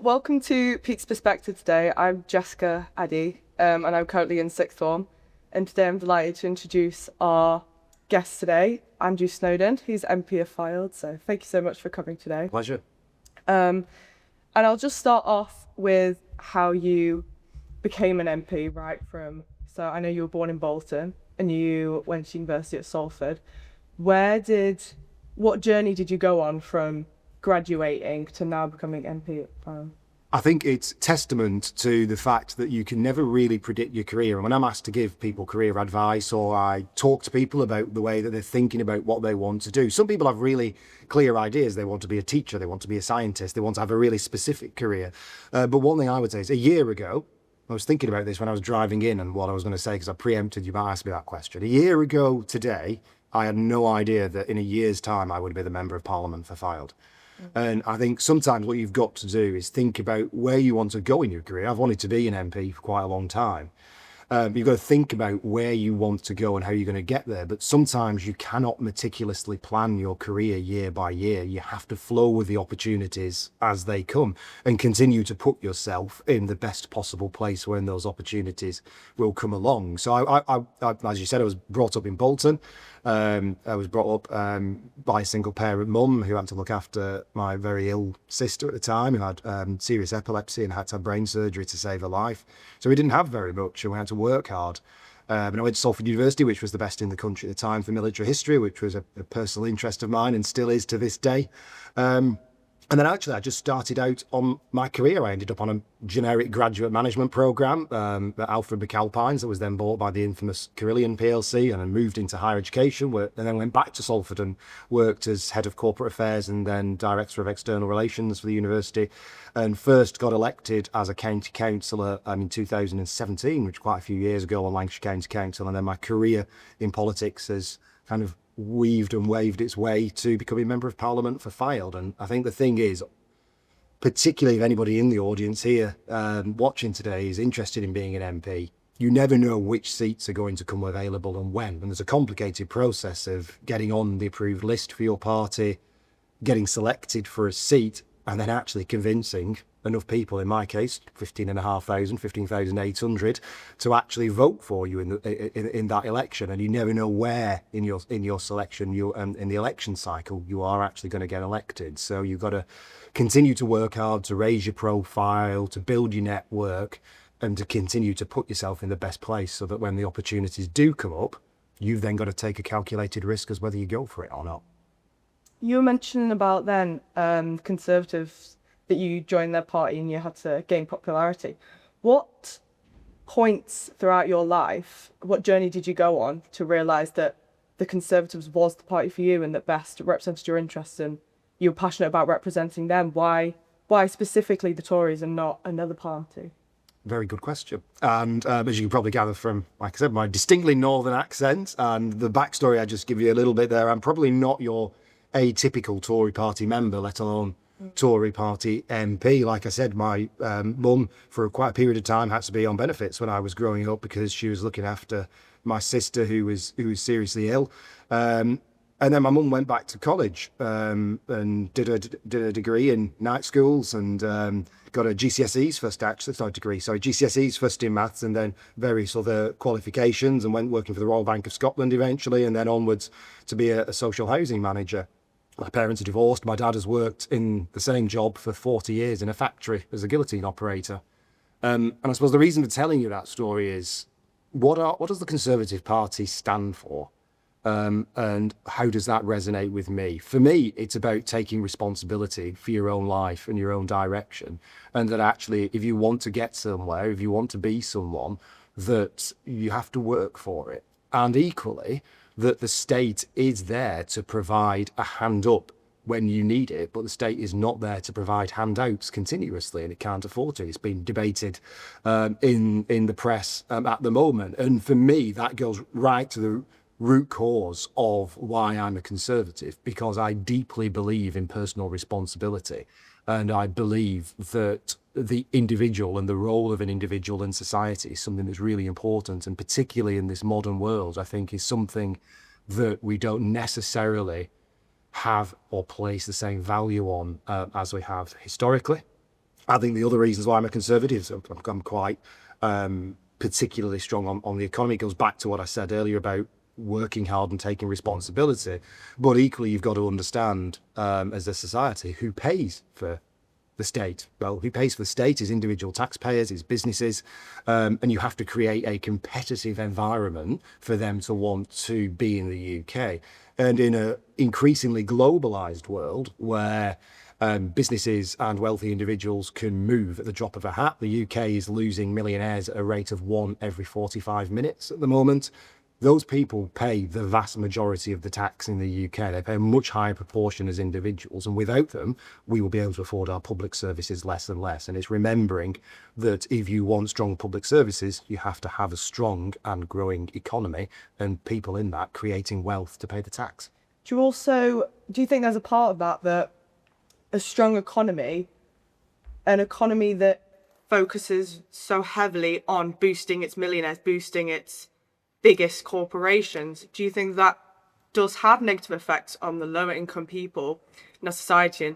Welcome to Pete's Perspective today. I'm Jessica Addy, and I'm currently in sixth form. And today I'm delighted to introduce our guest today, Andrew Snowden. He's MP of Fylde, so thank you so much for coming today. Pleasure. And I'll just start off with how you became an MP, right from, so I know you were born in Bolton and you went to university at Salford. What journey did you go on from graduating to now becoming MP at Fylde? I think it's testament to the fact that you can never really predict your career. And when I'm asked to give people career advice or I talk to people about the way that they're thinking about what they want to do, some people have really clear ideas. They want to be a teacher, they want to be a scientist, they want to have a really specific career. But one thing I would say is a year ago, I was thinking about this when I was driving in and what I was going to say, because I preempted you might ask me that question. A year ago today, I had no idea that in a year's time I would be the Member of Parliament for Fylde. And I think sometimes what you've got to do is think about where you want to go in your career. I've wanted to be an MP for quite a long time. You've got to think about where you want to go and how you're going to get there. But sometimes you cannot meticulously plan your career year by year. You have to flow with the opportunities as they come and continue to put yourself in the best possible place when those opportunities will come along. So I as you said, I was brought up in Bolton. I was brought up by a single parent mum who had to look after my very ill sister at the time, who had serious epilepsy and had to have brain surgery to save her life. So we didn't have very much and we had to work hard. And I went to Salford University, which was the best in the country at the time for military history, which was a personal interest of mine and still is to this day. And then actually I just started out on my career. I ended up on a generic graduate management programme at Alfred McAlpines that was then bought by the infamous Carillion PLC, and I moved into higher education and then went back to Salford and worked as head of corporate affairs and then director of external relations for the university, and first got elected as a county councillor in 2017, which was quite a few years ago, on Lancashire County Council. And then my career in politics has kind of weaved and waved its way to becoming Member of Parliament for Fylde. And I think the thing is, particularly if anybody in the audience here watching today is interested in being an MP, you never know which seats are going to come available and when. And there's a complicated process of getting on the approved list for your party, getting selected for a seat, and then actually convincing enough people, in my case, 15,800, to actually vote for you in that election. And you never know where in your selection, in the election cycle, you are actually going to get elected. So you've got to continue to work hard to raise your profile, to build your network, and to continue to put yourself in the best place so that when the opportunities do come up, you've then got to take a calculated risk as whether you go for it or not. You were mentioning about then Conservatives, that you joined their party and you had to gain popularity. What points throughout your life, what journey did you go on to realise that the Conservatives was the party for you and that best represented your interests and you were passionate about representing them? Why specifically the Tories and not another party? Very good question. And as you can probably gather from, like I said, my distinctly northern accent and the backstory I just give you a little bit there, I'm probably not your atypical Tory party member, let alone Tory party MP. Like I said, my mum for quite a period of time had to be on benefits when I was growing up because she was looking after my sister who was seriously ill. And then my mum went back to college and did a degree in night schools and got a GCSEs first, actually, it's not a degree, sorry, GCSEs first in maths and then various other qualifications, and went working for the Royal Bank of Scotland eventually, and then onwards to be a social housing manager. My parents are divorced. My dad has worked in the same job for 40 years in a factory as a guillotine operator. And I suppose the reason for telling you that story is, what does the Conservative Party stand for? And how does that resonate with me? For me, it's about taking responsibility for your own life and your own direction. And that actually, if you want to get somewhere, if you want to be someone, that you have to work for it. And equally, that the state is there to provide a hand up when you need it, but the state is not there to provide handouts continuously, and it can't afford to. It's been debated in the press at the moment. And for me, that goes right to the root cause of why I'm a Conservative, because I deeply believe in personal responsibility. And I believe that the individual and the role of an individual in society is something that's really important, and particularly in this modern world, I think is something that we don't necessarily have or place the same value on as we have historically. I think the other reasons why I'm a conservative, so I'm quite particularly strong on the economy, goes back to what I said earlier about working hard and taking responsibility. But equally, you've got to understand, as a society, who pays for the state. Well, who pays for the state is individual taxpayers, is businesses, and you have to create a competitive environment for them to want to be in the UK. And in an increasingly globalized world where businesses and wealthy individuals can move at the drop of a hat, the UK is losing millionaires at a rate of one every 45 minutes at the moment. Those people pay the vast majority of the tax in the UK. They pay a much higher proportion as individuals, and without them, we will be able to afford our public services less and less. And it's remembering that if you want strong public services, you have to have a strong and growing economy and people in that creating wealth to pay the tax. Do you think there's a part of that a strong economy, an economy that focuses so heavily on boosting its millionaires, boosting its biggest corporations, do you think that does have negative effects on the lower income people in our society and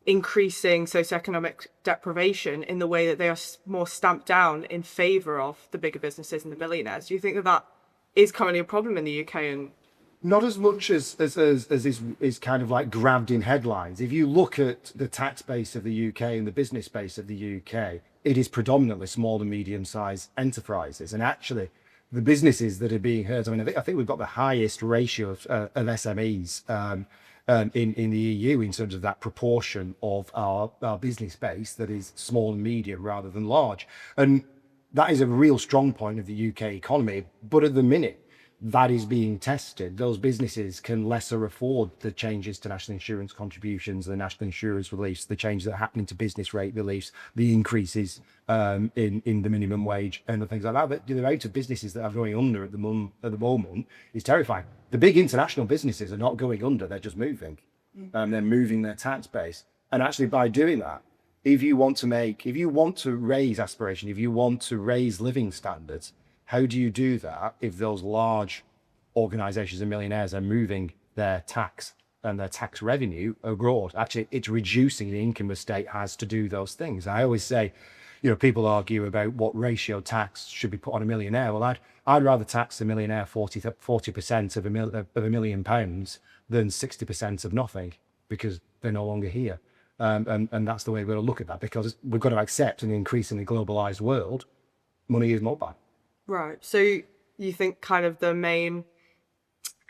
increasing socioeconomic deprivation in the way that they are more stamped down in favour of the bigger businesses and the millionaires? Do you think that is currently a problem in the UK? And not as much as is kind of like grabbed in headlines. If you look at the tax base of the UK and the business base of the UK, it is predominantly small and medium-sized enterprises. And actually, the businesses that are being hurt, I think we've got the highest ratio of SMEs in the EU in terms of that proportion of our business base that is small and medium rather than large. And that is a real strong point of the UK economy. But at the minute, that is being tested. Those businesses can lesser afford the changes to national insurance contributions, the national insurance reliefs, the changes that are happening to business rate reliefs, the increases in the minimum wage and the things like that. But the rate of businesses that are going under at the moment is terrifying. The big international businesses are not going under, they're just moving. They're moving their tax base. And actually by doing that, if you want to raise aspiration, if you want to raise living standards, how do you do that if those large organizations and millionaires are moving their tax and their tax revenue abroad? Actually, it's reducing the income the state has to do those things. I always say, people argue about what ratio tax should be put on a millionaire. Well, I'd rather tax a millionaire 40% of £1 million than 60% of nothing, because they're no longer here. And that's the way we've got to look at that, because we've got to accept in an increasingly globalized world, money is mobile. right, so you think kind of the main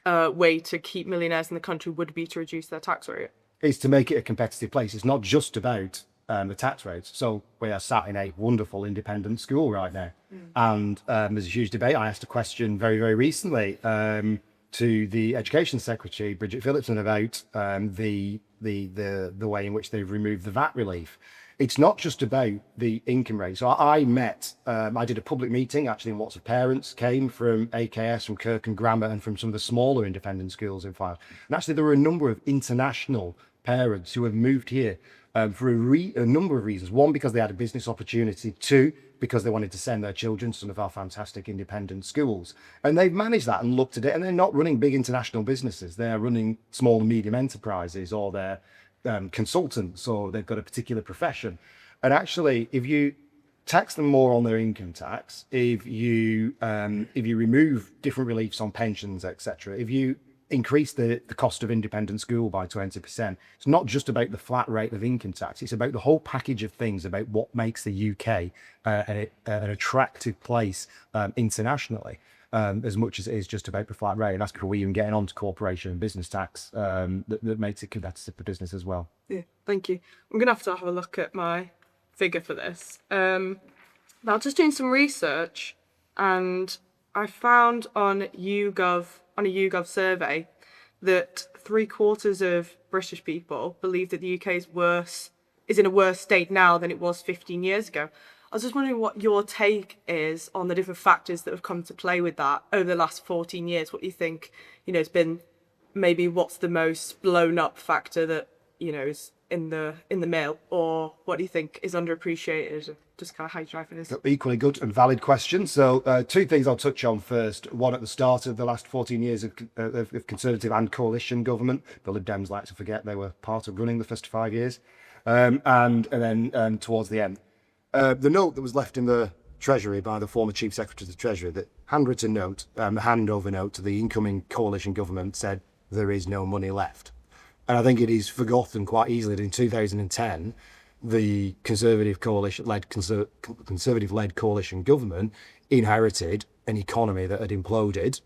way to keep millionaires in the country would be to reduce their tax rate? Is to make it a competitive place. It's not just about the tax rates. So we are sat in a wonderful independent school right now. And there's a huge debate. I asked a question very, very recently to the Education Secretary, Bridget Phillipson, about the way in which they've removed the VAT relief. It's not just about the income rate. So I did a public meeting, actually, and lots of parents came from AKS, from Kirkham Grammar, and from some of the smaller independent schools in Fylde. And actually, there were a number of international parents who have moved here for a number of reasons. One, because they had a business opportunity. Two, because they wanted to send their children to some of our fantastic independent schools. And they've managed that and looked at it, and they're not running big international businesses. They're running small and medium enterprises, or they're consultants, or they've got a particular profession. And actually, if you tax them more on their income tax, if you remove different reliefs on pensions, etc., if you increase the cost of independent school by 20%, it's not just about the flat rate of income tax, it's about the whole package of things about what makes the UK an attractive place internationally. As much as it is just about the flat rate. And that's before we even getting on to corporation and business tax that makes it competitive for business as well. Yeah, thank you. I'm going to have a look at my figure for this. Now, just doing some research, and I found on a YouGov survey that 3/4 of British people believe that the UK is in a worse state now than it was 15 years ago. I was just wondering what your take is on the different factors that have come to play with that over the last 14 years. What you think, has been maybe what's the most blown up factor that, in the mail, or what do you think is underappreciated? And just kind of how you drive it is. Equally good and valid question. So two things I'll touch on first. One, at the start of the last 14 years of Conservative and coalition government. The Lib Dems like to forget they were part of running the first 5 years. And then towards the end. The note that was left in the Treasury by the former Chief Secretary of the Treasury, the handwritten note, the handover note to the incoming coalition government said, there is no money left. And I think it is forgotten quite easily that in 2010, the Conservative Conservative-led coalition government inherited an economy that had imploded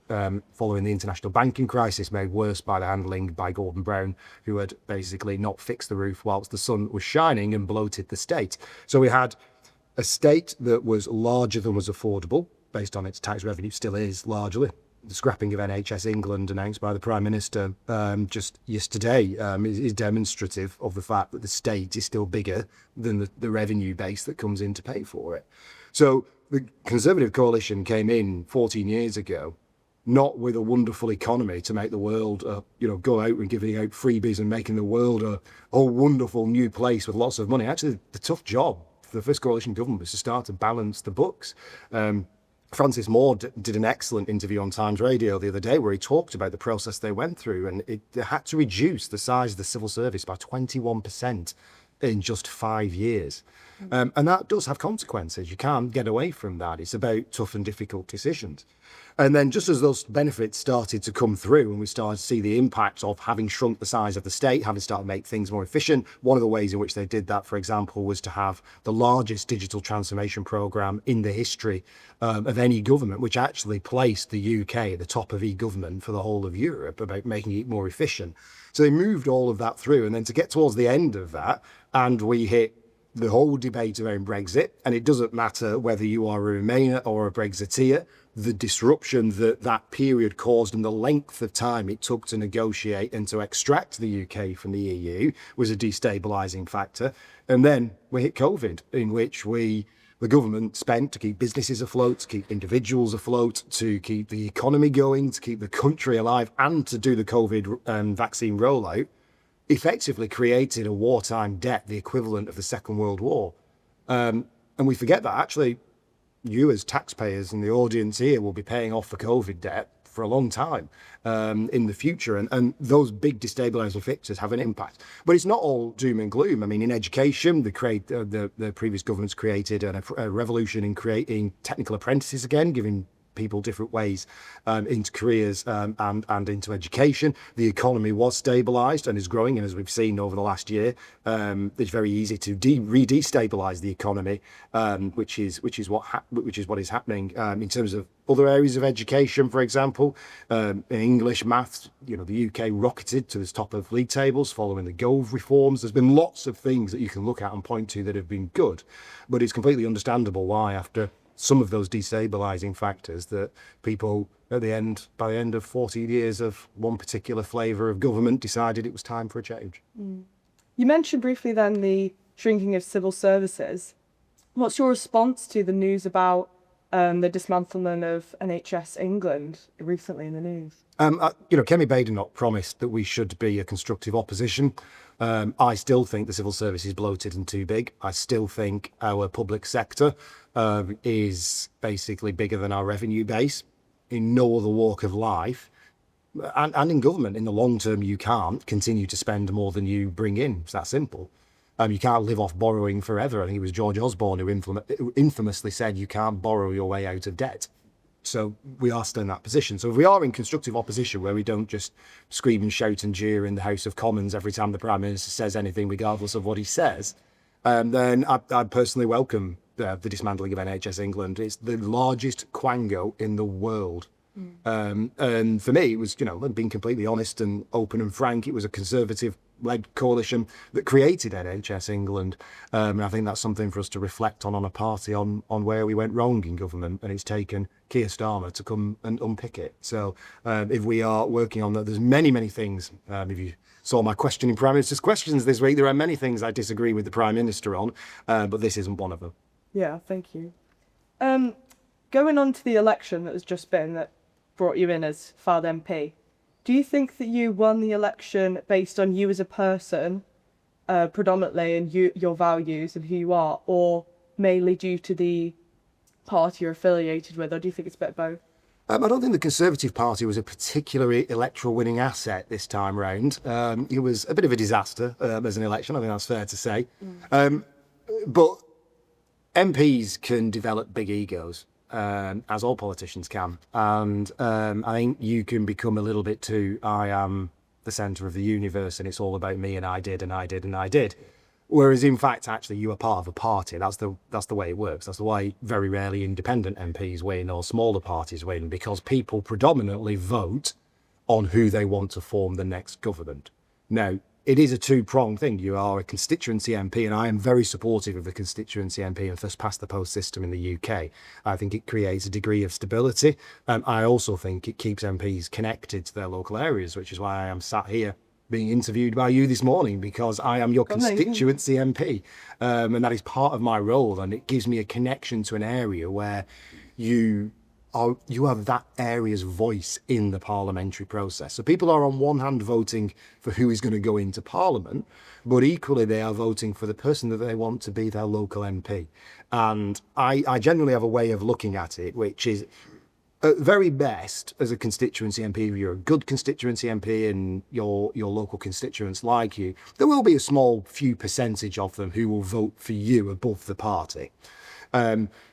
following the international banking crisis, made worse by the handling by Gordon Brown, who had basically not fixed the roof whilst the sun was shining and bloated the state. So we had a state that was larger than was affordable, based on its tax revenue, still is largely. The scrapping of NHS England announced by the Prime Minister just yesterday is demonstrative of the fact that the state is still bigger than the revenue base that comes in to pay for it. So the Conservative coalition came in 14 years ago, not with a wonderful economy to make the world, go out and giving out freebies and making the world a wonderful new place with lots of money. Actually, the tough job for the first coalition government was to start to balance the books. Francis Moore did an excellent interview on Times Radio the other day where he talked about the process they went through, and they had to reduce the size of the civil service by 21% in just 5 years. And that does have consequences. You can't get away from that. It's about tough and difficult decisions. And then just as those benefits started to come through and we started to see the impact of having shrunk the size of the state, having started to make things more efficient, one of the ways in which they did that, for example, was to have the largest digital transformation programme in the history of any government, which actually placed the UK at the top of e-government for the whole of Europe, about making it more efficient. So they moved all of that through. And then to get towards the end of that, and we hit the whole debate around Brexit, and it doesn't matter whether you are a Remainer or a Brexiteer, the disruption that period caused and the length of time it took to negotiate and to extract the UK from the EU was a destabilising factor. And then we hit COVID, in which the government spent to keep businesses afloat, to keep individuals afloat, to keep the economy going, to keep the country alive, and to do the COVID vaccine rollout, effectively created a wartime debt, the equivalent of the Second World War. And we forget that actually you as taxpayers in the audience here will be paying off the COVID debt for a long time in the future. And those big destabilising factors have an impact. But it's not all doom and gloom. I mean, in education, the previous governments created a revolution in creating technical apprentices again, giving people different ways into careers and into education. The economy was stabilised and is growing, and as we've seen over the last year, it's very easy to destabilise the economy, which is what is happening in terms of other areas of education. For example, in English, maths, the UK rocketed to the top of league tables following the Gove reforms. There's been lots of things that you can look at and point to that have been good, but it's completely understandable why, after some of those destabilising factors, that people by the end of 14 years of one particular flavour of government decided it was time for a change. You mentioned briefly then the shrinking of civil services. What's your response to the news about the dismantlement of NHS England recently in the news? Kemi Badenoch promised that we should be a constructive opposition. I still think the civil service is bloated and too big. I still think our public sector is basically bigger than our revenue base. In no other walk of life, and in government, in the long term, you can't continue to spend more than you bring in. It's that simple. You can't live off borrowing forever. I think it was George Osborne who infamously said you can't borrow your way out of debt. So we are still in that position. So if we are in constructive opposition, where we don't just scream and shout and jeer in the House of Commons every time the Prime Minister says anything, regardless of what he says, then I'd personally welcome the dismantling of NHS England. It's the largest quango in the world. And for me, it was, being completely honest and open and frank, it was a Conservative-led coalition that created NHS England. And I think that's something for us to reflect on a party on where we went wrong in government. And it's taken Keir Starmer to come and unpick it. So if we are working on that, there's many, many things. If you saw my questioning Prime Minister's questions this week, there are many things I disagree with the Prime Minister on, but this isn't one of them. Yeah, thank you. Going on to the election that has just been, that brought you in as Fylde MP, do you think that you won the election based on you as a person, predominantly in your values and who you are, or mainly due to the party you're affiliated with, or do you think it's a bit of both? I don't think the Conservative Party was a particularly electoral winning asset this time round. It was a bit of a disaster as an election, I think that's fair to say. But MPs can develop big egos, as all politicians can. And I think you can become a little bit too, I am the centre of the universe and it's all about me and I did and I did and I did. Whereas in fact, actually, you are part of a party. That's the way it works. That's the why very rarely independent MPs win or smaller parties win, because people predominantly vote on who they want to form the next government. Now, it is a two-pronged thing. You are a constituency MP, and I am very supportive of the constituency MP and first past the post system in the UK. I think it creates a degree of stability. I also think it keeps MPs connected to their local areas, which is why I am sat here being interviewed by you this morning, because I am your constituency MP, and that is part of my role, and it gives me a connection to an area where you have that area's voice in the parliamentary process. So people are on one hand voting for who is going to go into parliament, but equally they are voting for the person that they want to be their local MP. And I generally have a way of looking at it, which is, at very best, as a constituency MP, if you're a good constituency MP and your local constituents like you, there will be a small few percentage of them who will vote for you above the party.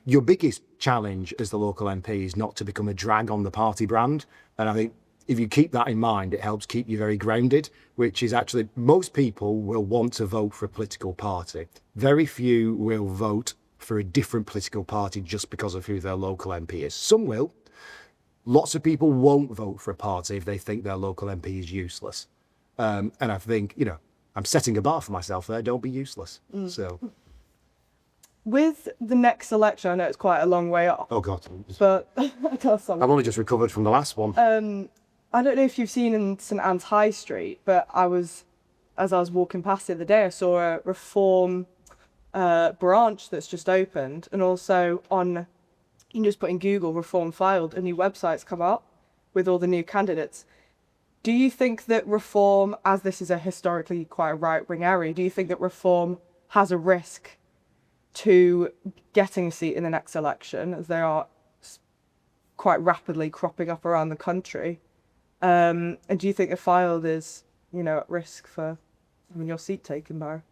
Your biggest challenge as the local MP is not to become a drag on the party brand. And I think if you keep that in mind, it helps keep you very grounded, which is actually, most people will want to vote for a political party. Very few will vote for a different political party just because of who their local MP is. Some will. Lots of people won't vote for a party if they think their local MP is useless. And I think, I'm setting a bar for myself there. Don't be useless. So, With the next election, I know it's quite a long way off, oh God. but I've only just recovered from the last one. I don't know if you've seen in St Anne's High Street, but as I was walking past the other day, I saw a Reform branch that's just opened, and also you can just put in Google Reform Fylde, a new website's come up with all the new candidates. Do you think that Reform, as this is a historically quite a right-wing area, do you think that Reform has a risk to getting a seat in the next election, as they are quite rapidly cropping up around the country? And do you think the Fylde is, at risk for having your seat taken by?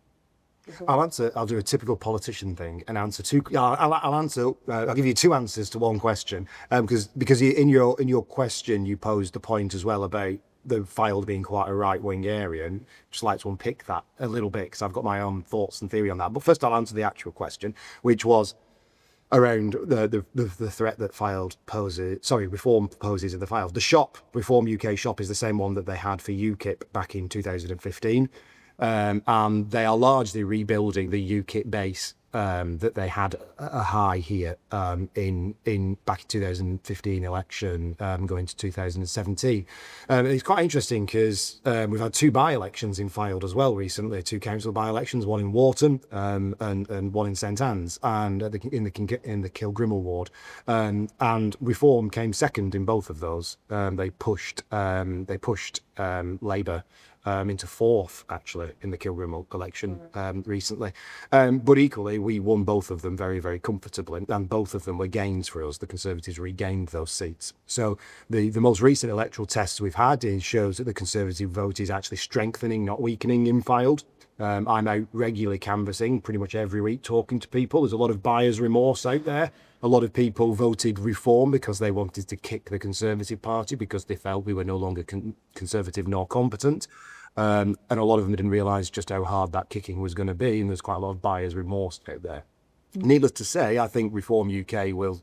I'll do a typical politician thing and answer two. I'll give you two answers to one question, because in your question you posed the point as well about the Fylde being quite a right-wing area, and just like to unpick that a little bit because I've got my own thoughts and theory on that. But first, I'll answer the actual question, which was around the threat that Reform poses in the Fylde. The shop, Reform UK shop, is the same one that they had for UKIP back in 2015. And they are largely rebuilding the UKIP base that they had a high here in back in 2015 election, going to 2017. It's quite interesting because we've had two by-elections in Fylde as well recently, two council by-elections, one in Wharton and one in St Anne's, and in the Kilgrimmel ward. And Reform came second in both of those. They pushed Labour into fourth, actually, in the Kilgrimmel election recently. But equally, we won both of them very, very comfortably, and both of them were gains for us. The Conservatives regained those seats. So the most recent electoral tests we've had shows that the Conservative vote is actually strengthening, not weakening in Fylde. I'm out regularly canvassing pretty much every week, talking to people. There's a lot of buyer's remorse out there. A lot of people voted Reform because they wanted to kick the Conservative Party because they felt we were no longer conservative nor competent. And a lot of them didn't realise just how hard that kicking was going to be, and there's quite a lot of buyer's remorse out there. Needless to say, I think Reform UK will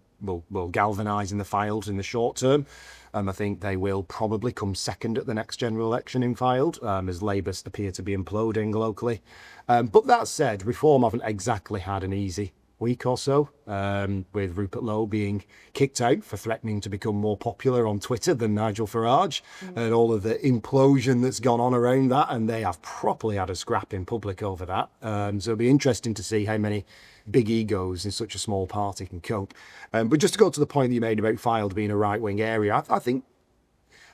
galvanise in the Fylde in the short term. I think they will probably come second at the next general election in Fylde, as Labour appear to be imploding locally. But that said, Reform haven't exactly had an easy week or so, with Rupert Lowe being kicked out for threatening to become more popular on Twitter than Nigel Farage, and all of the implosion that's gone on around that, and they have properly had a scrap in public over that. So it'll be interesting to see how many big egos in such a small party can cope. But just to go to the point that you made about Fylde being a right-wing area, I think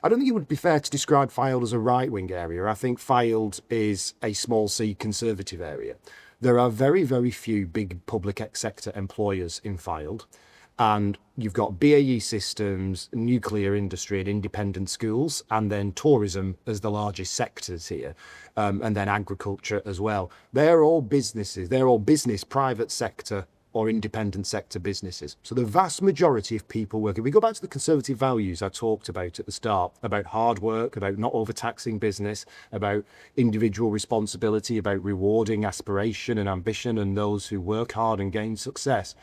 I don't think it would be fair to describe Fylde as a right-wing area. I think Fylde is a small c conservative area. There are very, very few big public sector employers in Fylde. And you've got BAE Systems, nuclear industry and independent schools, and then tourism as the largest sectors here, and then agriculture as well. They're all businesses. They're all business, private sector or independent sector businesses. So the vast majority of people work. If we go back to the conservative values I talked about at the start, about hard work, about not overtaxing business, about individual responsibility, about rewarding aspiration and ambition and those who work hard and gain success.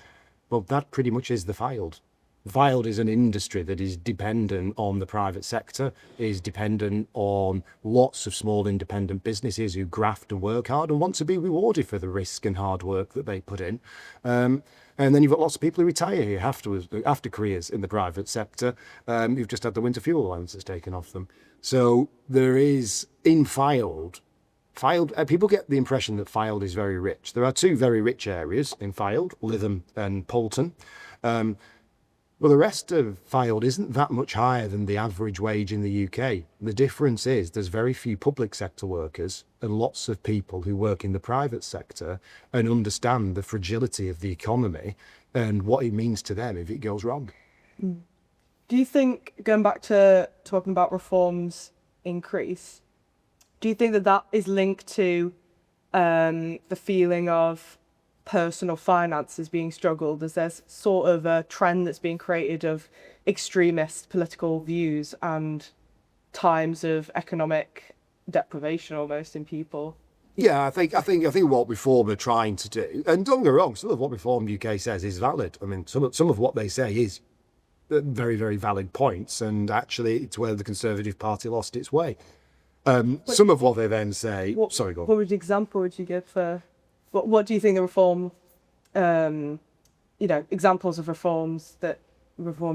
Well, that pretty much is the Fylde. Fylde is an industry that is dependent on the private sector, is dependent on lots of small independent businesses who graft and work hard and want to be rewarded for the risk and hard work that they put in. And then you've got lots of people who retire here after careers in the private sector, who've just had the winter fuel allowances taken off them. So there is, in Fylde, people get the impression that Fylde is very rich. There are two very rich areas in Fylde, Lytham and Poulton. Well, the rest of Fylde isn't that much higher than the average wage in the UK. The difference is there's very few public sector workers and lots of people who work in the private sector and understand the fragility of the economy and what it means to them if it goes wrong. Do you think, going back to talking about reforms increase, do you think that that is linked to the feeling of personal finances being struggled, as there's sort of a trend that's being created of extremist political views and times of economic deprivation almost in people? Yeah, I think what Reform are trying to do, and don't get me wrong, some of what Reform UK says is valid. I mean, some of what they say is very, very valid points, and actually it's where the Conservative Party lost its way. Some of what they then say... Sorry, go on. What example would you give for... What do you think the reform... examples of reform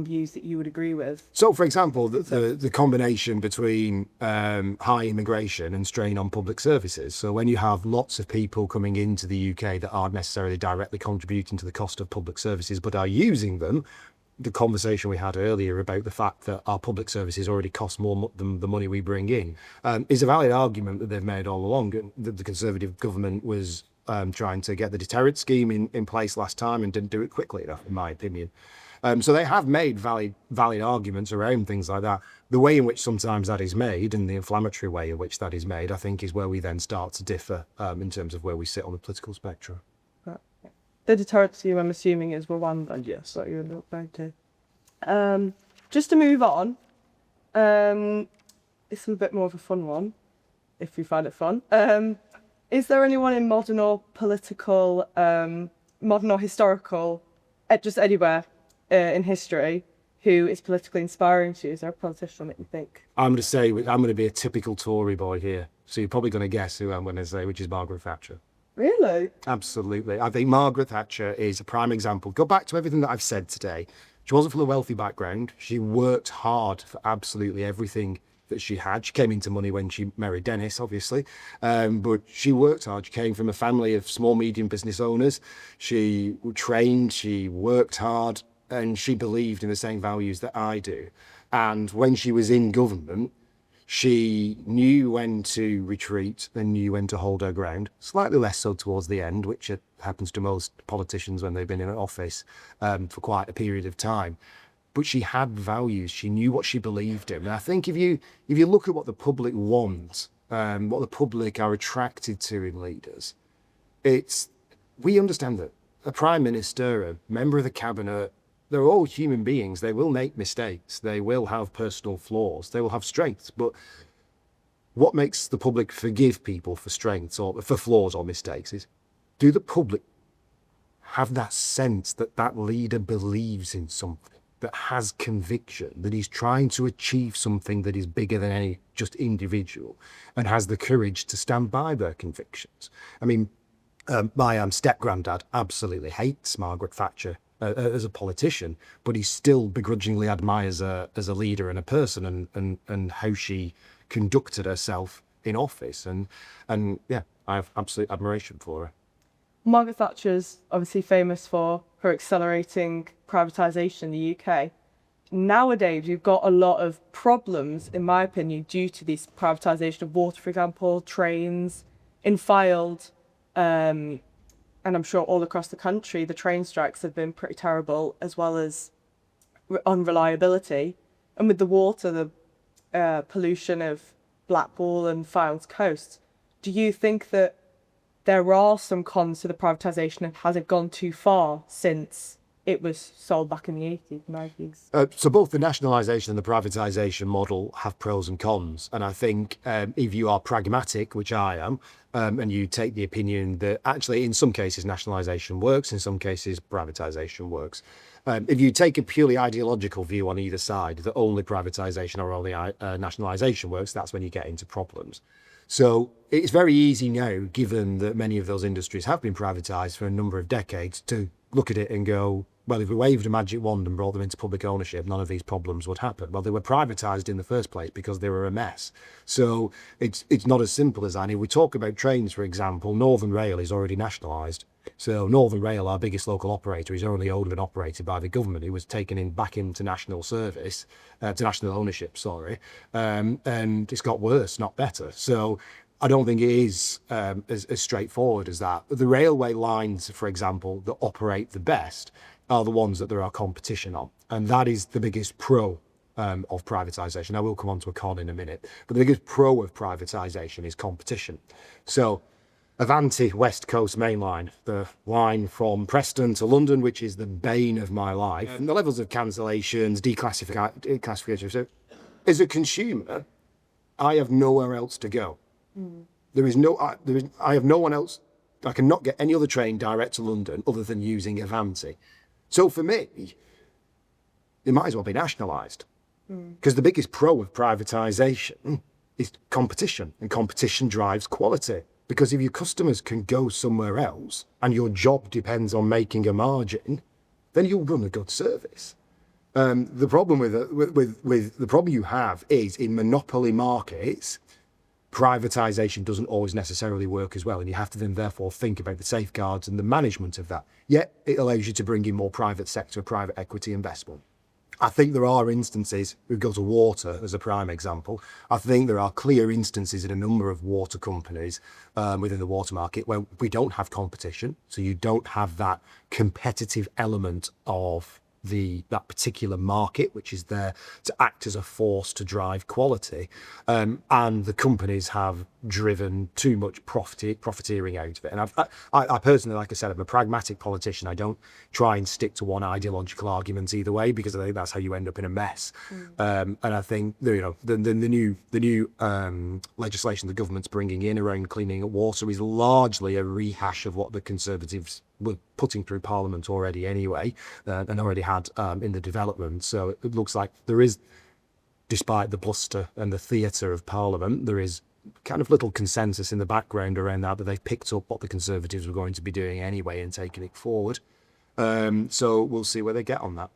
views that you would agree with? So, for example, the combination between high immigration and strain on public services. So when you have lots of people coming into the UK that aren't necessarily directly contributing to the cost of public services, but are using them, the conversation we had earlier about the fact that our public services already cost more than the money we bring in, is a valid argument that they've made all along. The Conservative government was trying to get the deterrent scheme in place last time and didn't do it quickly enough, in my opinion. So they have made valid arguments around things like that. The way in which sometimes that is made and the inflammatory way in which that is made, I think, is where we then start to differ in terms of where we sit on the political spectrum. Right. The deterrent scheme, I'm assuming, is Rwanda. Yes. That you're about to. Just to move on, this is a bit more of a fun one, if you find it fun. Is there anyone in modern or historical, just anywhere in history, who is politically inspiring to you? Is there a politician that you think? I'm going to be a typical Tory boy here. So you're probably going to guess who I'm going to say, which is Margaret Thatcher. Really? Absolutely. I think Margaret Thatcher is a prime example. Go back to everything that I've said today. She wasn't from a wealthy background. She worked hard for absolutely everything that she had. She came into money when she married Dennis, obviously, but she worked hard. She came from a family of small, medium business owners. She trained, she worked hard, and she believed in the same values that I do. And when she was in government, she knew when to retreat and knew when to hold her ground. Slightly less so towards the end, which happens to most politicians when they've been in office for quite a period of time. But she had values. She knew what she believed in. And I think if you look at what the public wants, what the public are attracted to in leaders, we understand that a prime minister, a member of the cabinet, they're all human beings. They will make mistakes. They will have personal flaws. They will have strengths. But what makes the public forgive people for strengths or for flaws or mistakes is, do the public have that sense that that leader believes in something, that has conviction, that he's trying to achieve something that is bigger than any just individual, and has the courage to stand by their convictions? I mean, my step-granddad absolutely hates Margaret Thatcher as a politician, but he still begrudgingly admires her as a leader and a person, and how she conducted herself in office. And yeah, I have absolute admiration for her. Margaret Thatcher's obviously famous for her accelerating privatisation in the UK. nowadays we've got a lot of problems, in my opinion, due to this privatisation of water, for example, trains. In Fylde, and I'm sure all across the country, the train strikes have been pretty terrible, as well as unreliability. And with the water, the pollution of Blackpool and Fylde's coast, do you think that there are some cons to the privatisation, and has it gone too far since it was sold back in the 80s, 90s? So both the nationalisation and the privatisation model have pros and cons. And I think if you are pragmatic, which I am, and you take the opinion that actually in some cases nationalisation works, in some cases privatisation works. If you take a purely ideological view on either side, that only privatisation or only nationalisation works, that's when you get into problems. So it's very easy now, given that many of those industries have been privatised for a number of decades, to look at it and go, well, if we waved a magic wand and brought them into public ownership, none of these problems would happen. Well, they were privatised in the first place because they were a mess. So it's not as simple as that. If we talk about trains, for example, Northern Rail is already nationalised. So Northern Rail, our biggest local operator, is only owned and operated by the government. It was taken back into national service, to national ownership, sorry. And it's got worse, not better. So I don't think it is as straightforward as that. The railway lines, for example, that operate the best are the ones that there are competition on. And that is the biggest pro of privatisation. I will come on to a con in a minute. But the biggest pro of privatisation is competition. So Avanti West Coast Main Line, the line from Preston to London, which is the bane of my life, and the levels of cancellations, declassification. So as a consumer, I have nowhere else to go. I have no one else. I cannot get any other train direct to London other than using Avanti. So for me, it might as well be nationalised. Because the biggest pro of privatisation is competition, and competition drives quality. Because if your customers can go somewhere else and your job depends on making a margin, then you'll run a good service. The problem with the problem you have is in monopoly markets, privatisation doesn't always necessarily work as well, and you have to then therefore think about the safeguards and the management of that. Yet it allows you to bring in more private sector, private equity investment. I think there are instances, we go to water as a prime example, I think there are clear instances in a number of water companies within the water market where we don't have competition, so you don't have that competitive element of that particular market, which is there to act as a force to drive quality, and the companies have driven too much profiteering out of it. And I personally, like I said, I'm a pragmatic politician. I don't try and stick to one ideological argument either way, because I think that's how you end up in a mess. And I think the new legislation the government's bringing in around cleaning up water is largely a rehash of what the Conservatives were putting through Parliament already anyway, and already had in the development. So it looks like there is, despite the bluster and the theatre of Parliament, there is kind of little consensus in the background around that they've picked up what the Conservatives were going to be doing anyway and taking it forward. So we'll see where they get on that.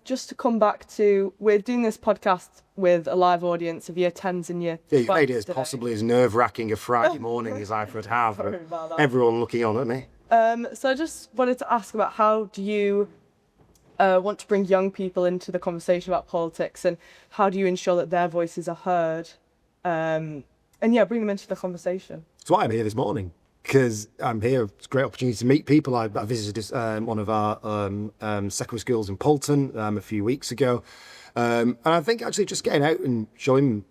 Just to come back to, we're doing this podcast with a live audience of year 10s and year 12s. Yeah, you've made it as possibly as nerve-wracking a Friday morning as I could have. Everyone looking on at me. So I just wanted to ask about, how do you want to bring young people into the conversation about politics, and how do you ensure that their voices are heard? And yeah, bring them into the conversation. That's why I'm here this morning, because I'm here. It's a great opportunity to meet people. I visited one of our secondary schools in Poulton a few weeks ago. And I think actually just getting out and showing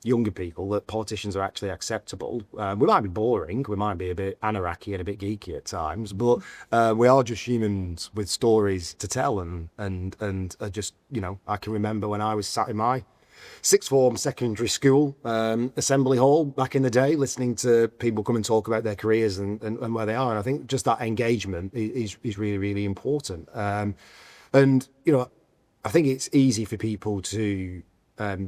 younger people that politicians are actually acceptable. We might be boring, we might be a bit anarchy and a bit geeky at times, but we are just humans with stories to tell. And just, I can remember when I was sat in my sixth form secondary school assembly hall back in the day, listening to people come and talk about their careers and where they are. And I think just that engagement is really, really important. And I think it's easy for people to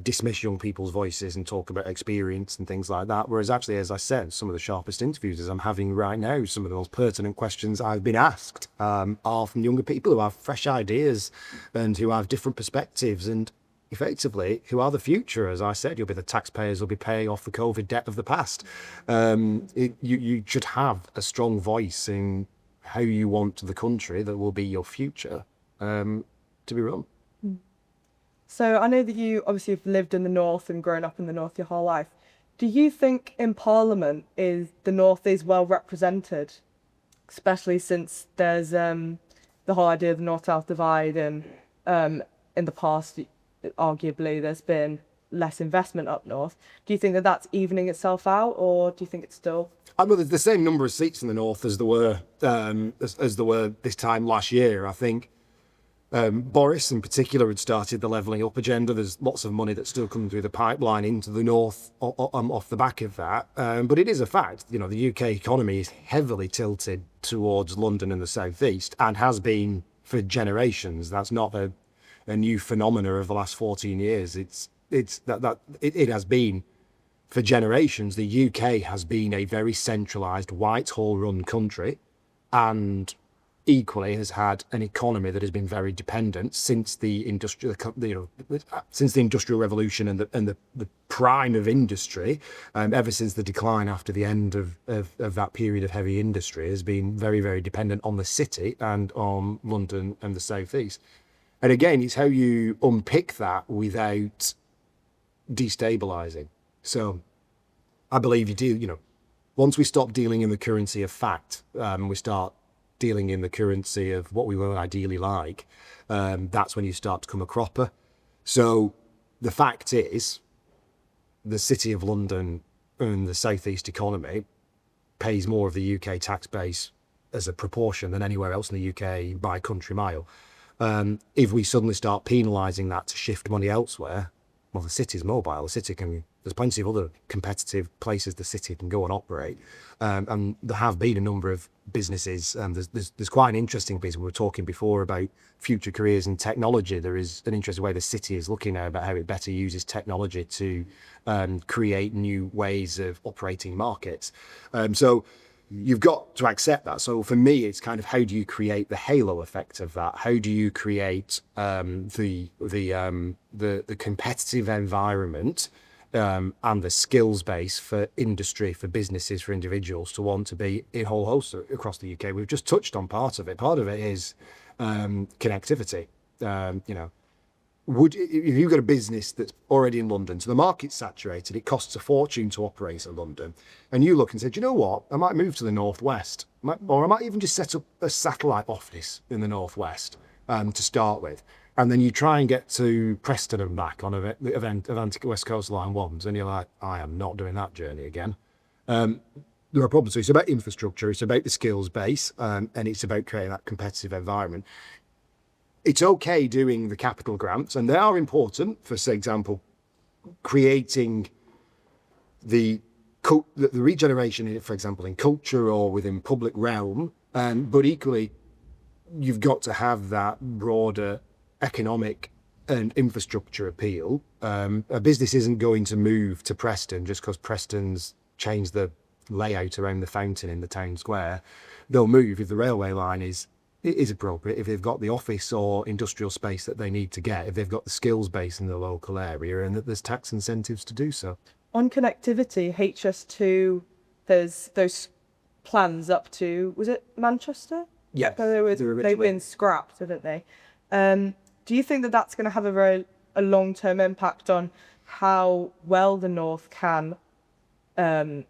dismiss young people's voices and talk about experience and things like that. Whereas actually, as I said, some of the sharpest interviews as I'm having right now, some of the most pertinent questions I've been asked are from younger people who have fresh ideas and who have different perspectives, and effectively who are the future. As I said, you'll be the taxpayers who'll be paying off the COVID debt of the past. You should have a strong voice in how you want the country that will be your future. to be run. So I know that you obviously have lived in the north and grown up in the north your whole life. Do you think in Parliament the north is well represented, especially since there's the whole idea of the north-south divide, and in the past, arguably, there's been less investment up north. Do you think that that's evening itself out, or do you think it's still? I mean, there's the same number of seats in the north as there were this time last year. I think Boris in particular had started the levelling up agenda. There's lots of money that's still coming through the pipeline into the north off the back of that. But it is a fact, you know, the UK economy is heavily tilted towards London and the southeast, and has been for generations. That's not a new phenomena of the last 14 years. It has been for generations. The UK has been a very centralised Whitehall-run country, and equally has had an economy that has been very dependent since the industrial revolution and the prime of industry, ever since the decline after the end of that period of heavy industry, has been very, very dependent on the city and on London and the southeast. And again, it's how you unpick that without destabilising. So I believe you do, you know, once we stop dealing in the currency of fact, we start dealing in the currency of what we would ideally like, that's when you start to come a cropper. So the fact is, the City of London and the southeast economy pays more of the UK tax base as a proportion than anywhere else in the UK by country mile. If we suddenly start penalising that to shift money elsewhere, well, the city's mobile. The city there's plenty of other competitive places the city can go and operate. And there have been a number of businesses. There's quite an interesting piece. We were talking before about future careers in technology. There is an interesting way the city is looking now about how it better uses technology to create new ways of operating markets. So you've got to accept that. So for me, it's kind of, how do you create the halo effect of that? How do you create the competitive environment and the skills base for industry, for businesses, for individuals to want to be in whole host across the UK? We've just touched on part of it. Part of it is connectivity. If you've got a business that's already in London, so the market's saturated, it costs a fortune to operate in London, and you look and say, do you know what, I might move to the northwest, or I might even just set up a satellite office in the northwest to start with, and then you try and get to Preston and back on Atlantic West Coast Line 1s, and you're like, I am not doing that journey again. There are problems. So it's about infrastructure, it's about the skills base, and it's about creating that competitive environment. It's okay doing the capital grants, and they are important for, say, example, creating the regeneration, for example, in culture or within public realm. But equally, you've got to have that broader economic and infrastructure appeal. A business isn't going to move to Preston just because Preston's changed the layout around the fountain in the town square. They'll move if the railway line is appropriate, if they've got the office or industrial space that they need to get, if they've got the skills base in the local area, and that there's tax incentives to do so. On connectivity, HS2, there's those plans up to, was it Manchester? Yeah, they've been scrapped, haven't they? Do you think that that's going to have a long-term impact on how well the North can, have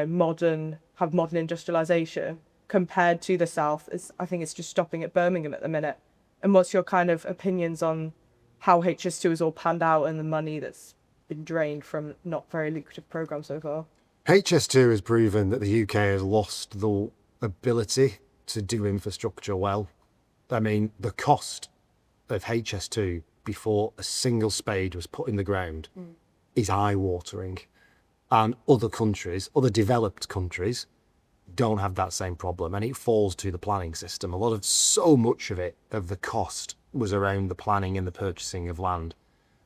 modern industrialisation compared to the South? I think it's just stopping at Birmingham at the minute. And what's your kind of opinions on how HS2 has all panned out and the money that's been drained from not very lucrative programmes so far? HS2 has proven that the UK has lost the ability to do infrastructure well. I mean, the cost of HS2 before a single spade was put in the ground is eye-watering. And other developed countries, don't have that same problem, and it falls to the planning system. So much of the cost was around the planning and the purchasing of land,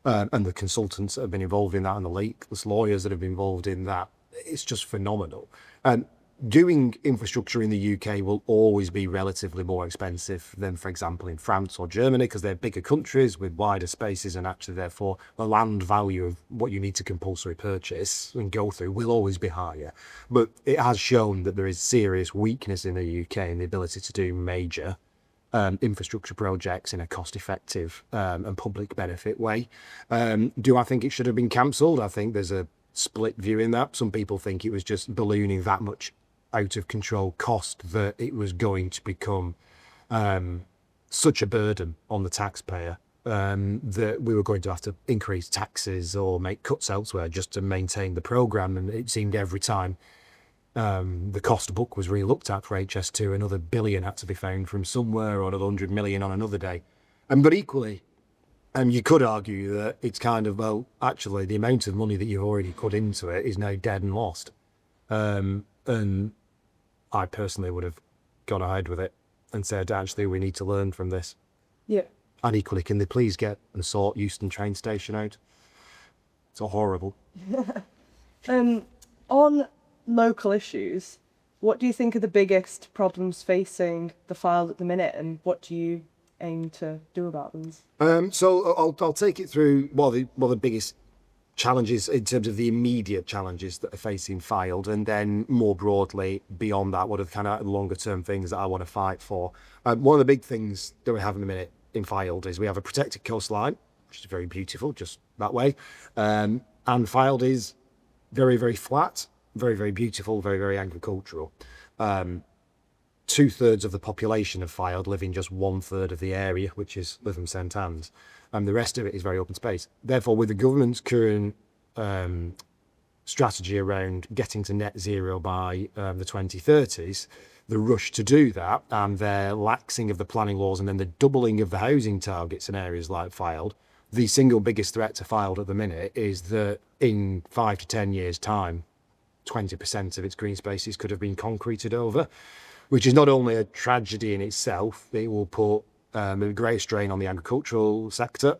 and the consultants that have been involved in that, and the legal lawyers that have been involved in that. It's just phenomenal. And doing infrastructure in the UK will always be relatively more expensive than, for example, in France or Germany, because they're bigger countries with wider spaces, and actually, therefore, the land value of what you need to compulsory purchase and go through will always be higher. But it has shown that there is serious weakness in the UK in the ability to do major infrastructure projects in a cost-effective and public benefit way. Do I think it should have been cancelled? I think there's a split view in that. Some people think it was just ballooning that much out of control cost that it was going to become such a burden on the taxpayer that we were going to have to increase taxes or make cuts elsewhere just to maintain the programme. And it seemed every time the cost book was re-looked at for HS2, another billion had to be found from somewhere, or another 100 million on another day. But equally, you could argue that it's kind of, well, actually, the amount of money that you've already put into it is now dead and lost. And I personally would have gone ahead with it and said, actually, we need to learn from this. Yeah. And equally, can they please get and sort Euston train station out? It's horrible. On local issues, what do you think are the biggest problems facing the Fylde at the minute, and what do you aim to do about them? So I'll take it through what are the biggest challenges in terms of the immediate challenges that are facing Fylde, and then more broadly beyond that, what are the kind of longer term things that I want to fight for. One of the big things that we have in a minute in Fylde is we have a protected coastline, which is very beautiful, just that way. And Fylde is very, very flat, very, very beautiful, very, very agricultural. 2/3 of the population of Fylde live in just 1/3 of the area, which is Lytham St Anne's, and the rest of it is very open space. Therefore, with the government's current strategy around getting to net zero by the 2030s, the rush to do that and their laxing of the planning laws and then the doubling of the housing targets in areas like Fylde, the single biggest threat to Fylde at the minute is that in 5 to 10 years' time, 20% of its green spaces could have been concreted over, which is not only a tragedy in itself, it will put a great strain on the agricultural sector.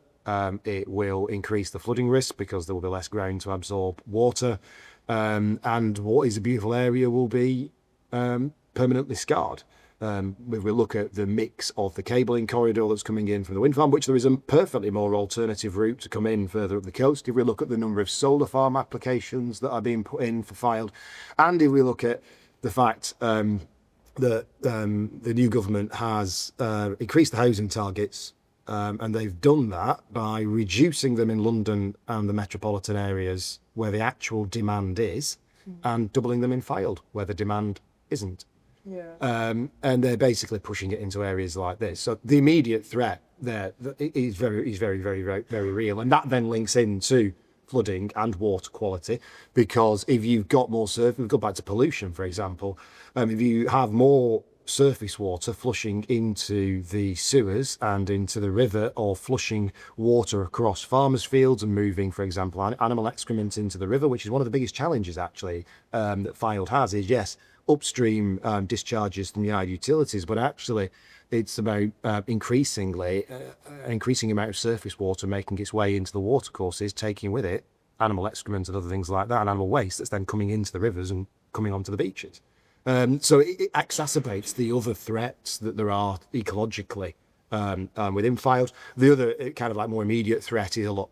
It will increase the flooding risk because there will be less ground to absorb water. And what is a beautiful area will be permanently scarred. If we look at the mix of the cabling corridor that's coming in from the wind farm, which there is a perfectly more alternative route to come in further up the coast, if we look at the number of solar farm applications that are being put in for Fylde, and if we look at the fact that the new government has increased the housing targets, and they've done that by reducing them in London and the metropolitan areas where the actual demand is, and doubling them in Fylde where the demand isn't. Yeah. And they're basically pushing it into areas like this. So the immediate threat there is very, very real, and that then links into flooding and water quality, because if you've got more surface, we go back to pollution, for example, if you have more surface water flushing into the sewers and into the river, or flushing water across farmers' fields and moving, for example, animal excrement into the river, which is one of the biggest challenges actually that Fylde has, is yes, upstream discharges from the utilities, but actually it's about increasing amount of surface water making its way into the watercourses, taking with it animal excrement and other things like that, and animal waste that's then coming into the rivers and coming onto the beaches. So it exacerbates the other threats that there are ecologically within Fylde. The other kind of like more immediate threat is a lot,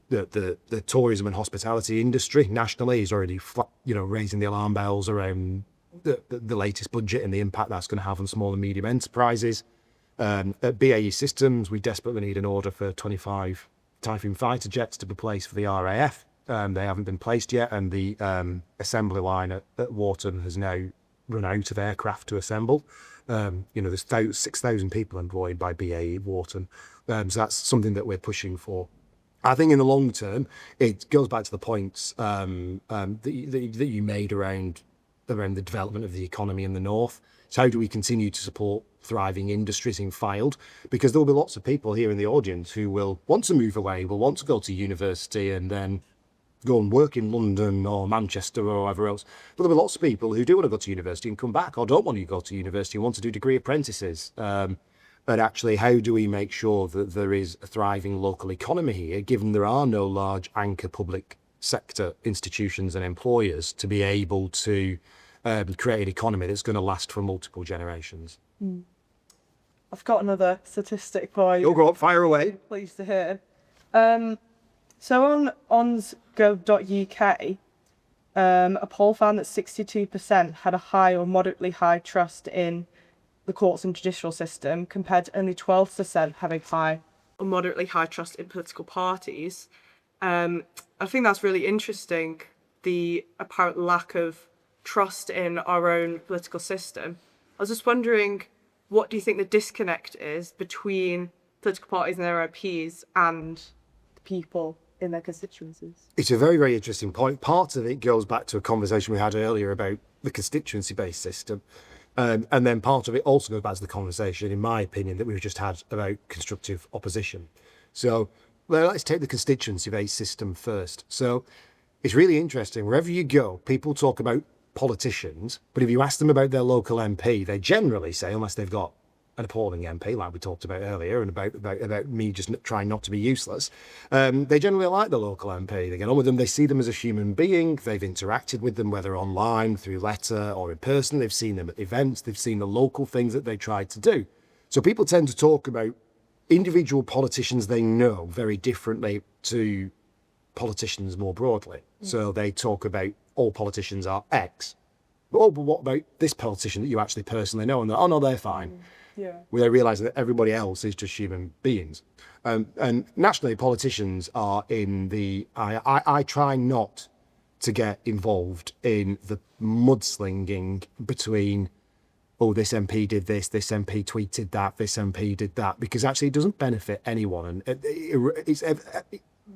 the tourism and hospitality industry nationally is already raising the alarm bells around the latest budget and the impact that's going to have on small and medium enterprises. At BAE Systems, we desperately need an order for 25 Typhoon fighter jets to be placed for the RAF. They haven't been placed yet, and the assembly line at Wharton has now run out of aircraft to assemble. There's 6,000 people employed by BAE at Wharton, so that's something that we're pushing for. I think in the long term, it goes back to the points that you made around the development of the economy in the north. So how do we continue to support thriving industries in Fylde? Because there will be lots of people here in the audience who will want to move away, will want to go to university and then go and work in London or Manchester or wherever else. But there'll be lots of people who do want to go to university and come back, or don't want to go to university and want to do degree apprentices. But actually, how do we make sure that there is a thriving local economy here, given there are no large anchor public sector institutions and employers to be able to create an economy that's going to last for multiple generations? I've got another statistic for you. You'll go up, fire away. Pleased to hear. So on ons.gov.uk, a poll found that 62% had a high or moderately high trust in the courts and judicial system, compared to only 12% having high or moderately high trust in political parties. I think that's really interesting, the apparent lack of trust in our own political system. I was just wondering, what do you think the disconnect is between political parties and their MPs and the people in their constituencies? It's a very, very interesting point. Part of it goes back to a conversation we had earlier about the constituency-based system. And then part of it also goes back to the conversation, in my opinion, that we've just had about constructive opposition. So let's take the constituency-based system first. So it's really interesting. Wherever you go, people talk about politicians, but if you ask them about their local MP, they generally say, unless they've got an appalling MP, like we talked about earlier, and about me just trying not to be useless, they generally like the local MP. They get on with them. They see them as a human being. They've interacted with them, whether online, through letter, or in person. They've seen them at events. They've seen the local things that they tried to do. So people tend to talk about individual politicians they know very differently to politicians more broadly. So they talk about all politicians are X. Oh, but what about this politician that you actually personally know? And they're, oh no, they're fine. Yeah. Where they realise that everybody else is just human beings. And nationally, politicians are in the... I try not to get involved in the mudslinging between, oh, this MP did this MP tweeted that, this MP did that, because actually it doesn't benefit anyone. And it's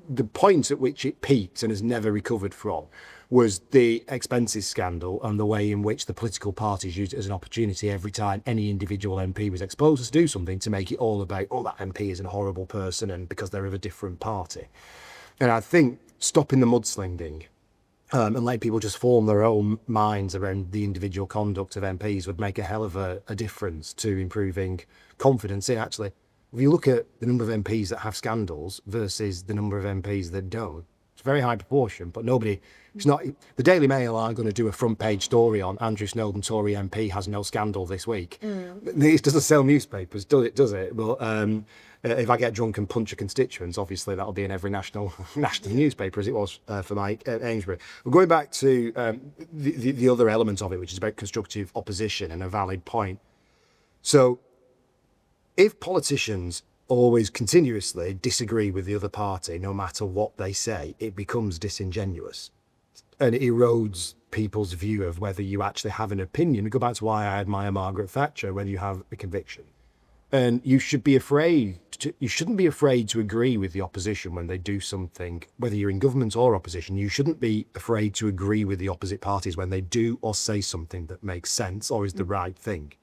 the point at which it peaked and has never recovered from was the expenses scandal and the way in which the political parties used it as an opportunity every time any individual MP was exposed to do something to make it all about, oh, that MP is a horrible person and because they're of a different party. And I think stopping the mudslinging and letting people just form their own minds around the individual conduct of MPs would make a hell of a difference to improving confidence in actually. If you look at the number of MPs that have scandals versus the number of MPs that don't, it's a very high proportion, but nobody, it's not, the Daily Mail aren't going to do a front page story on Andrew Snowden, Tory MP, has no scandal this week. It doesn't sell newspapers, does it? But if I get drunk and punch a constituents, obviously that'll be in every national newspaper, as it was for Mike Amesbury. But going back to the other element of it, which is about constructive opposition and a valid point. So if politicians always continuously disagree with the other party, no matter what they say, it becomes disingenuous and it erodes people's view of whether you actually have an opinion. We go back to why I admire Margaret Thatcher, whether you have a conviction. And you shouldn't be afraid to agree with the opposition when they do something, whether you're in government or opposition. You shouldn't be afraid to agree with the opposite parties when they do or say something that makes sense or is the right thing.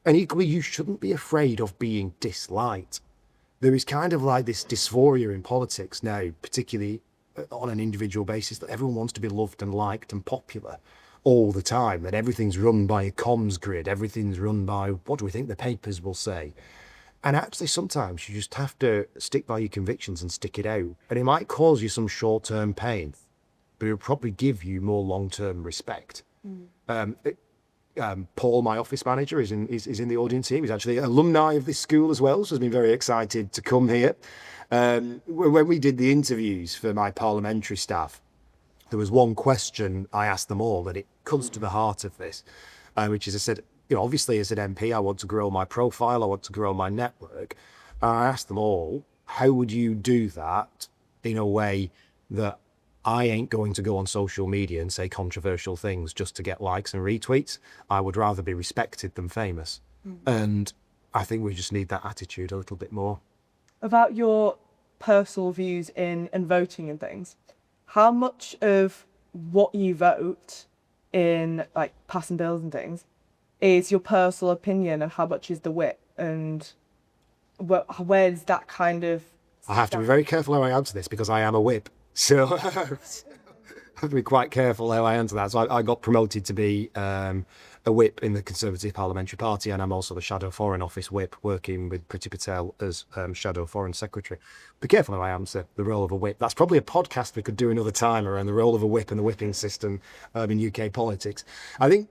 And equally, you shouldn't be afraid of being disliked. There is kind of like this dysphoria in politics now, particularly on an individual basis, that everyone wants to be loved and liked and popular all the time, that everything's run by a comms grid, everything's run by what do we think the papers will say. And actually, sometimes you just have to stick by your convictions and stick it out. And it might cause you some short-term pain, but it'll probably give you more long-term respect. Paul, my office manager, is in the audience here. He's actually an alumni of this school as well, so has been very excited to come here. When we did the interviews for my parliamentary staff, there was one question I asked them all, and it comes to the heart of this, which is I said, obviously as an MP, I want to grow my profile, I want to grow my network. And I asked them all, how would you do that in a way that I ain't going to go on social media and say controversial things just to get likes and retweets. I would rather be respected than famous. And I think we just need that attitude a little bit more. About your personal views in voting and things, how much of what you vote in, like, passing bills and things, is your personal opinion and how much is the whip? And where's that kind of... I have to be very careful how I answer this because I am a whip. So I have to be quite careful how I answer that. So I got promoted to be a whip in the Conservative Parliamentary Party, and I'm also the Shadow Foreign Office whip, working with Priti Patel as Shadow Foreign Secretary. Be careful how I answer the role of a whip. That's probably a podcast we could do another time around the role of a whip and the whipping system in UK politics. I think,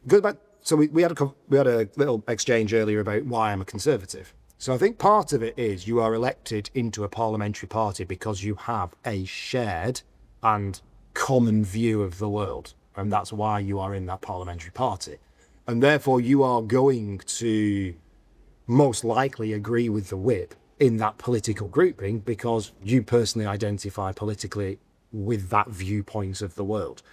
go back, so we had a little exchange earlier about why I'm a Conservative. So I think part of it is you are elected into a parliamentary party because you have a shared and common view of the world. And that's why you are in that parliamentary party. And therefore you are going to most likely agree with the whip in that political grouping because you personally identify politically with that viewpoint of the world.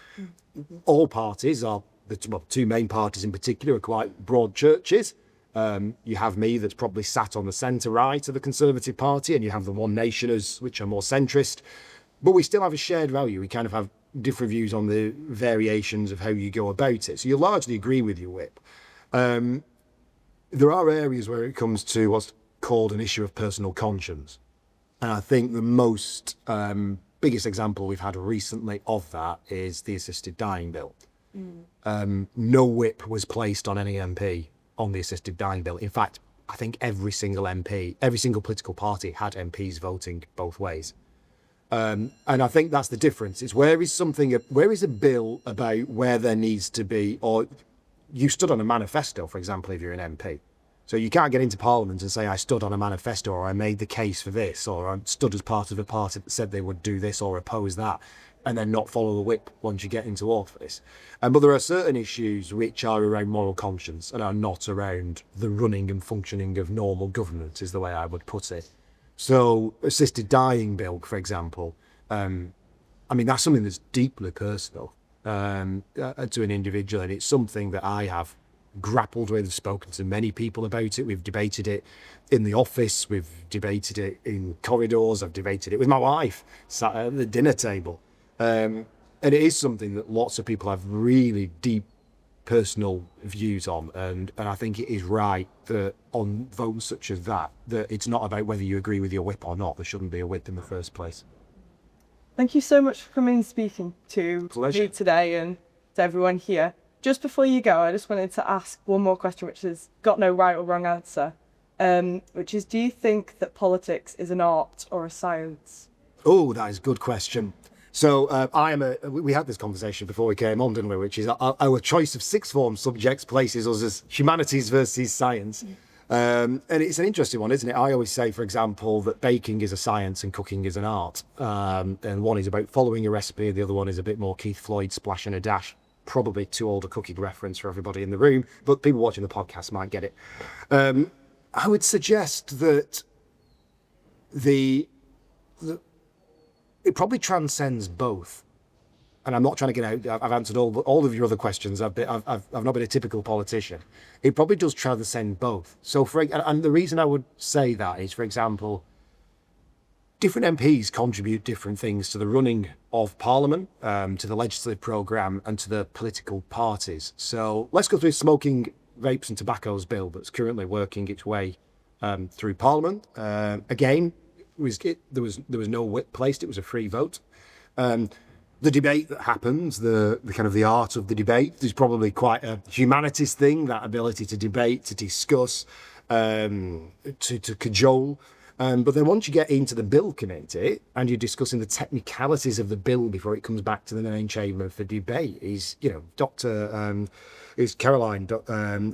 All parties are, well, two main parties in particular are quite broad churches. You have me that's probably sat on the centre-right of the Conservative Party, and you have the One Nationers, which are more centrist. But we still have a shared value. We kind of have different views on the variations of how you go about it. So you largely agree with your whip. There are areas where it comes to what's called an issue of personal conscience. And I think the most biggest example we've had recently of that is the assisted dying bill. No whip was placed on any MP on the assisted dying bill. In fact, I think every single MP, every single political party had MPs voting both ways. And I think that's the difference. It's where is a bill about where there needs to be, or you stood on a manifesto, for example, if you're an MP. So you can't get into Parliament and say, I stood on a manifesto, or I made the case for this, or I stood as part of a party that said they would do this or oppose that, and then not follow the whip once you get into office. But there are certain issues which are around moral conscience and are not around the running and functioning of normal government, is the way I would put it. So assisted dying bill, for example, I mean, that's something that's deeply personal to an individual, and it's something that I have grappled with. I've spoken to many people about it. We've debated it in the office. We've debated it in corridors. I've debated it with my wife, sat at the dinner table. And it is something that lots of people have really deep personal views on. And I think it is right that on votes such as that it's not about whether you agree with your whip or not. There shouldn't be a whip in the first place. Thank you so much for coming and speaking to me today and to everyone here. Just before you go, I just wanted to ask one more question, which has got no right or wrong answer, which is, do you think that politics is an art or a science? Oh, that is a good question. So we had this conversation before we came on, didn't we? Which is our choice of sixth form subjects places us as humanities versus science. And it's an interesting one, isn't it? I always say, for example, that baking is a science and cooking is an art. And one is about following a recipe. The other one is a bit more Keith Floyd, splash and a dash. Probably too old a cooking reference for everybody in the room, but people watching the podcast might get it. I would suggest that it probably transcends both. And I'm not trying to get out. I've answered all of your other questions. I've not been a typical politician. It probably does transcend both. So and the reason I would say that is, for example, different MPs contribute different things to the running of Parliament, to the legislative programme and to the political parties. So let's go through smoking, vapes and tobacco's bill that's currently working its way through Parliament. Again, there was no whip placed, it was a free vote. The debate that happens, the kind of the art of the debate, is probably quite a humanities thing, that ability to debate, to discuss, to cajole. But then once you get into the bill committee and you're discussing the technicalities of the bill before it comes back to the main chamber for debate, is Caroline,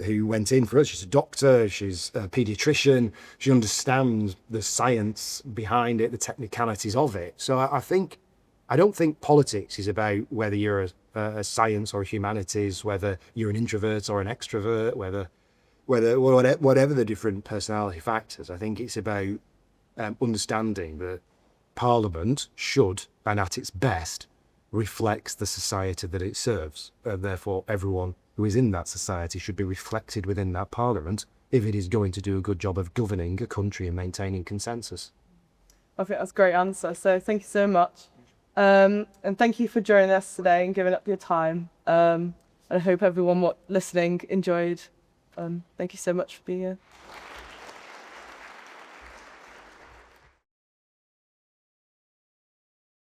who went in for us. She's a doctor, she's a paediatrician, she understands the science behind it, the technicalities of it. So I don't think politics is about whether you're a science or a humanities, whether you're an introvert or an extrovert, whatever the different personality factors. I think it's about understanding that Parliament should, and at its best, reflects the society that it serves. And therefore, everyone who is in that society should be reflected within that Parliament if it is going to do a good job of governing a country and maintaining consensus. I think that's a great answer. So thank you so much. And thank you for joining us today and giving up your time. And I hope everyone listening enjoyed. Thank you so much for being here.